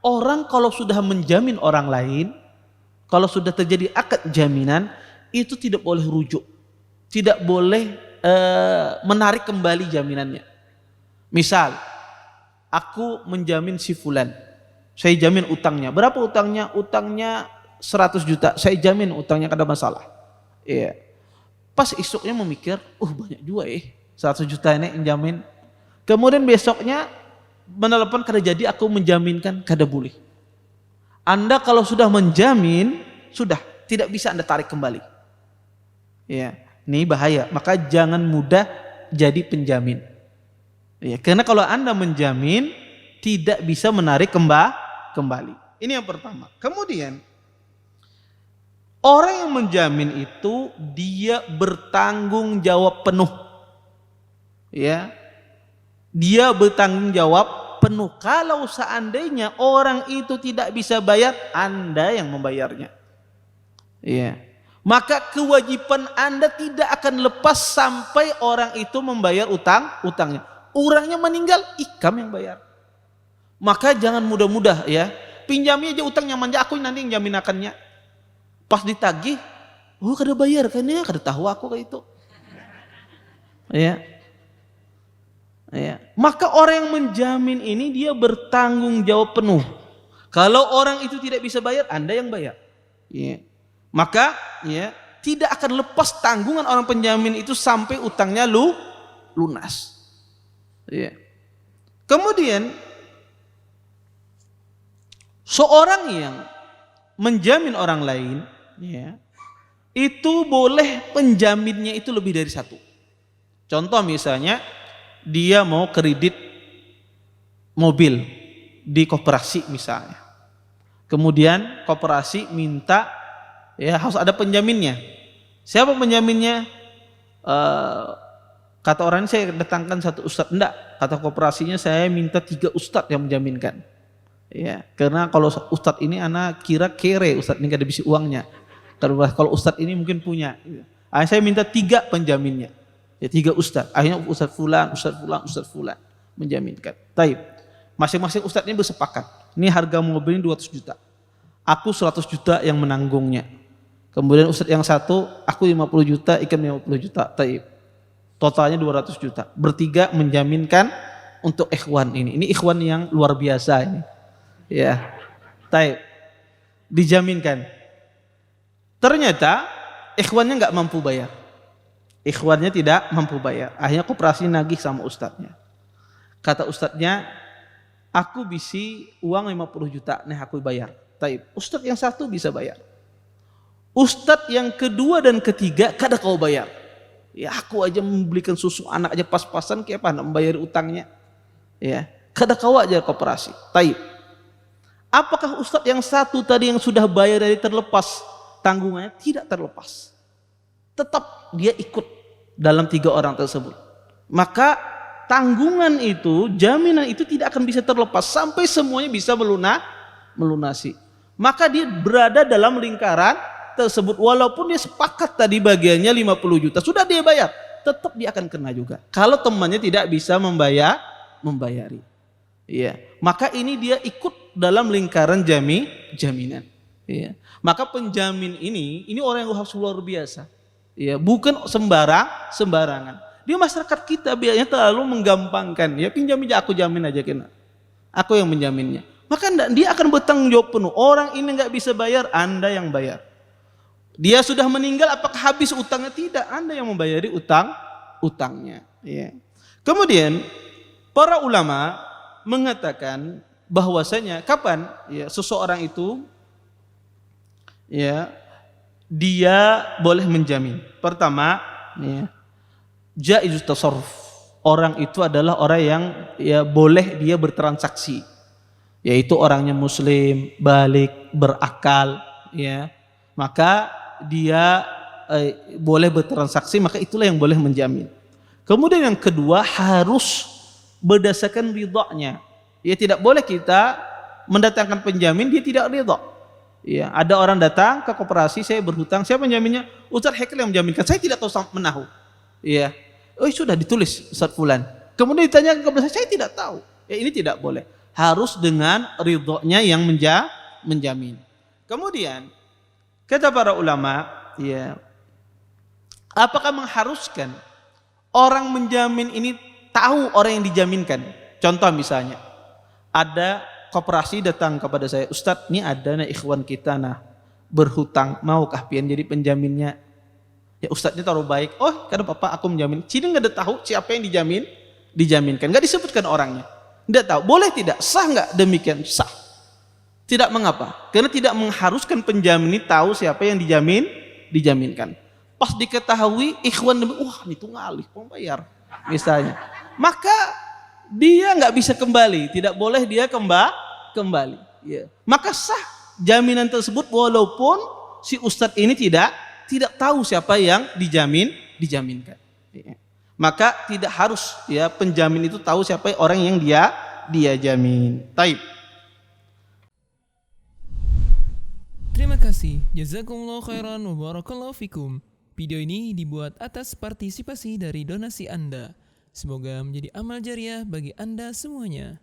Orang kalau sudah menjamin orang lain, kalau sudah terjadi akad jaminan, itu tidak boleh rujuk, tidak boleh menarik kembali jaminannya. Misal, aku menjamin si fulan, saya jamin utangnya. Berapa utangnya? Utangnya 100 juta. Saya jamin utangnya kada masalah. Iya. Pas esoknya memikir, banyak juga 100 juta ini yang jamin. Kemudian besoknya menelepon, kada jadi aku menjaminkan, kada boleh. Anda kalau sudah menjamin, sudah tidak bisa Anda tarik kembali. Ya, ini bahaya. Maka jangan mudah jadi penjamin. Ya, karena kalau Anda menjamin tidak bisa menarik kembali. Ini yang pertama. Kemudian orang yang menjamin itu dia bertanggung jawab penuh. Ya. Dia bertanggung jawab penuh. Kalau seandainya orang itu tidak bisa bayar, Anda yang membayarnya. Ya. Maka kewajiban Anda tidak akan lepas sampai orang itu membayar utangnya. Orangnya meninggal, kamu yang bayar. Maka jangan mudah-mudah ya. Pinjami aja utangnya manja, aku nanti yang jaminakannya. Pas ditagih, kada bayar kan ya, kada tahu aku kayak itu. Ya. Ya. Maka orang yang menjamin ini dia bertanggung jawab penuh. Kalau orang itu tidak bisa bayar, Anda yang bayar. Ya. Maka ya tidak akan lepas tanggungan orang penjamin itu sampai utangnya lunas. Ya. Kemudian seorang yang menjamin orang lain, ya, itu boleh penjaminnya itu lebih dari satu. Contoh misalnya dia mau kredit mobil di koperasi misalnya. Kemudian koperasi minta ya harus ada penjaminnya. Siapa penjaminnya? Kata orang saya datangkan satu ustadz. Enggak, kata koperasinya saya minta 3 ustadz yang menjaminkan. Ya, karena kalau ustadz ini anak kira kere, ustadz ini gak ada bisi uangnya. Kalau ustadz ini mungkin punya. Saya minta 3 penjaminnya. Ya 3 ustadz. Akhirnya ustadz fulan menjaminkan. Taib. Masing-masing ustadz ini bersepakat. Ini harga mobil ini 200 juta. Aku 100 juta yang menanggungnya. Kemudian ustadz yang satu, aku 50 juta, ikan 50 juta. Taib. Totalnya 200 juta. Bertiga menjaminkan untuk ikhwan ini. Ini ikhwan yang luar biasa ini. Ya. Taib. Dijaminkan. Ternyata ikhwannya nggak mampu bayar. Ikhwannya tidak mampu bayar. Akhirnya koperasi nagih sama ustadznya. Kata ustadznya, aku bisi uang 50 juta, nih aku bayar. Taib. Ustadz yang satu bisa bayar. Ustadz yang kedua dan ketiga kada kau bayar. Ya aku aja membelikan susu anak aja pas-pasan, kayak apa nak membayar utangnya. Ya, kada kau aja koperasi. Taib. Apakah ustadz yang satu tadi yang sudah bayar dari terlepas tanggungannya? Tidak terlepas. Tetap dia ikut dalam 3 orang tersebut. Maka tanggungan itu, jaminan itu tidak akan bisa terlepas sampai semuanya bisa melunasi. Maka dia berada dalam lingkaran tersebut. Walaupun dia sepakat tadi bagiannya 50 juta, sudah dia bayar, tetap dia akan kena juga. Kalau temannya tidak bisa membayari. Iya. Maka ini dia ikut dalam lingkaran jaminan. Iya. Maka penjamin ini orang yang harus luar biasa. Ya, bukan sembarangan. Di masyarakat kita biasanya terlalu menggampangkan. Ya pinjam aja, aku jamin aja kena. Aku yang menjaminnya. Maka dia akan bertanggung jawab penuh. Orang ini nggak bisa bayar, Anda yang bayar. Dia sudah meninggal, apakah habis utangnya? Tidak, Anda yang membayari utangnya. Ya. Kemudian para ulama mengatakan bahwasanya kapan ya seseorang itu ya dia boleh menjamin. Pertama, ya, jaizut tasarruf. Orang itu adalah orang yang ya boleh dia bertransaksi. Yaitu orangnya muslim, balik, berakal, ya. Maka dia boleh bertransaksi, maka itulah yang boleh menjamin. Kemudian yang kedua, harus berdasarkan ridhanya. Ya tidak boleh kita mendatangkan penjamin dia tidak ridha. Ya, ada orang datang ke koperasi, saya berhutang, siapa penjaminnya? Ustadz Hekel yang menjaminkan, saya tidak tahu menahu. Ya, sudah ditulis Ustadz Fulan. Kemudian ditanya ke koperasi, saya tidak tahu. Ya ini tidak boleh. harus dengan ridhonya yang menjamin. Kemudian kata para ulama, ya, apakah mengharuskan orang menjamin ini tahu orang yang dijaminkan? Contoh misalnya, ada koperasi datang kepada saya, Ustadz, ini ada ikhwan kita berhutang, maukah pian jadi penjaminnya? Ya Ustadznya taruh baik, oh karena Bapak aku menjamin. Cina nggak ada tahu siapa yang dijaminkan, nggak disebutkan orangnya, nggak tahu. Boleh tidak? Sah nggak demikian? Sah. Tidak mengapa, karena tidak mengharuskan penjamin ini tahu siapa yang dijaminkan. Pas diketahui ikhwan, wah itu ngalih pembayar misalnya, maka dia nggak bisa kembali, tidak boleh dia kembali. Ya. Maka sah jaminan tersebut walaupun si ustadz ini tidak tahu siapa yang dijaminkan. Ya. Maka tidak harus ya penjamin itu tahu siapa orang yang dia jamin. Taib. Terima kasih. Jazakumullah khairan wa barakallahu fikum. Video ini dibuat atas partisipasi dari donasi Anda. Semoga menjadi amal jariah bagi Anda semuanya.